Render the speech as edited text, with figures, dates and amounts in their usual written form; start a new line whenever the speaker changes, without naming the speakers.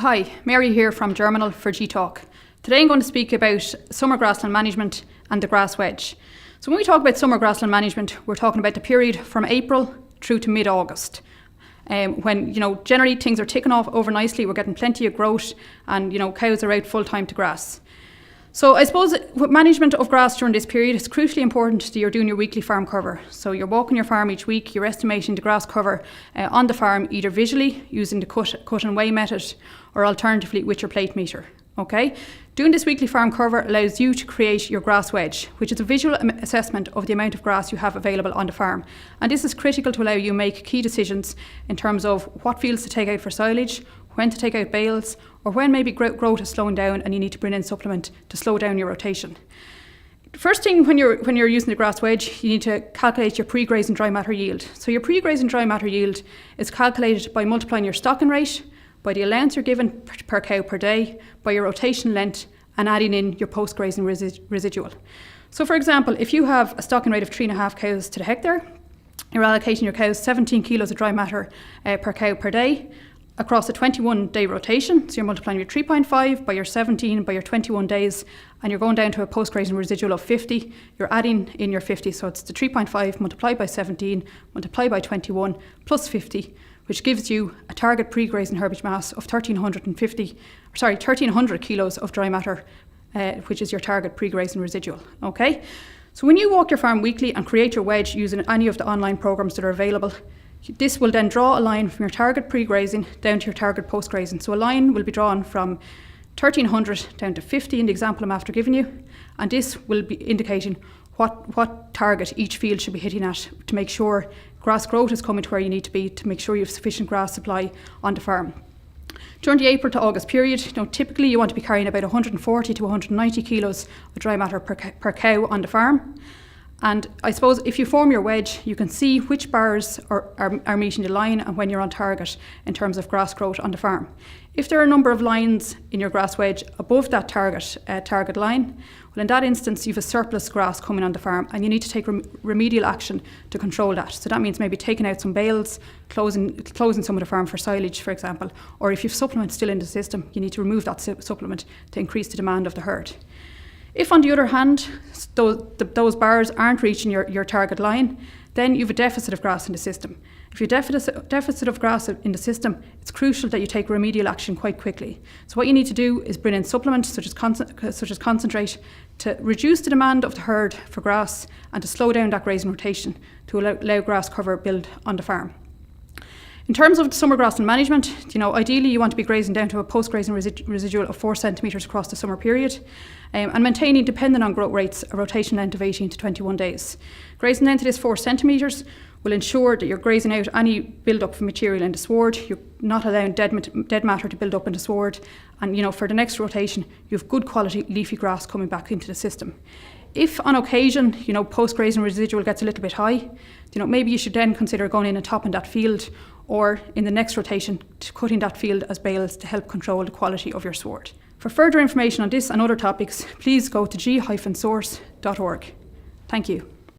Hi, Mary here from Germinal for G-Talk. Today I'm going to speak about summer grassland management and the grass wedge. So when we talk about summer grassland management, we're talking about the period from April through to mid-August. When generally things are ticking off over nicely, we're getting plenty of growth and cows are out full time to grass. So I suppose management of grass during this period is crucially important that you're doing your weekly farm cover. So you're walking your farm each week, you're estimating the grass cover on the farm either visually using the cut and weigh method or alternatively with your plate meter. Okay? Doing this weekly farm cover allows you to create your grass wedge, which is a visual assessment of the amount of grass you have available on the farm. And this is critical to allow you make key decisions in terms of what fields to take out for silage, when to take out bales, or when maybe growth is slowing down and you need to bring in supplement to slow down your rotation. First thing when you're using the grass wedge, you need to calculate your pre-grazing dry matter yield. So your pre-grazing dry matter yield is calculated by multiplying your stocking rate, by the allowance you're given per cow per day, by your rotation length, and adding in your post-grazing residual. So for example, if you have a stocking rate of 3.5 cows to the hectare, you're allocating your cows 17 kilos of dry matter per cow per day across a 21-day rotation. So you're multiplying your 3.5 by your 17 by your 21 days, and you're going down to a post-grazing residual of 50. You're adding in your 50, so it's the 3.5 multiplied by 17 multiplied by 21 plus 50, which gives you a target pre-grazing herbage mass of 1,300 kilos of dry matter, which is your target pre-grazing residual. Okay? So when you walk your farm weekly and create your wedge using any of the online programs that are available, this will then draw a line from your target pre-grazing down to your target post-grazing. So a line will be drawn from 1,300 down to 50 in the example I'm after giving you, and this will be indicating what target each field should be hitting at to make sure grass growth is coming to where you need to be, to make sure you have sufficient grass supply on the farm. During the April to August period, typically you want to be carrying about 140 to 190 kilos of dry matter per cow on the farm. And I suppose if you form your wedge, you can see which bars are meeting the line and when you're on target in terms of grass growth on the farm. If there are a number of lines in your grass wedge above that target line, well, in that instance, you have a surplus grass coming on the farm and you need to take remedial action to control that. So that means maybe taking out some bales, closing some of the farm for silage, for example, or if you have supplement still in the system, you need to remove that supplement to increase the demand of the herd. If, on the other hand, those bars aren't reaching your target line, then you have a deficit of grass in the system. If you have a deficit of grass in the system, it's crucial that you take remedial action quite quickly. So what you need to do is bring in supplements such as concentrate to reduce the demand of the herd for grass and to slow down that grazing rotation to allow grass cover build on the farm. In terms of the summer grassland management, ideally you want to be grazing down to a post-grazing residual of 4 centimetres across the summer period, and maintaining, depending on growth rates, a rotation length of 18 to 21 days. Grazing down to this 4 centimetres will ensure that you're grazing out any build-up of material in the sward, you're not allowing dead matter to build up in the sward, and for the next rotation you have good quality leafy grass coming back into the system. If on occasion, post-grazing residual gets a little bit high, maybe you should then consider going in and topping that field, or in the next rotation, cutting that field as bales to help control the quality of your sward. For further information on this and other topics, please go to g-source.org. Thank you.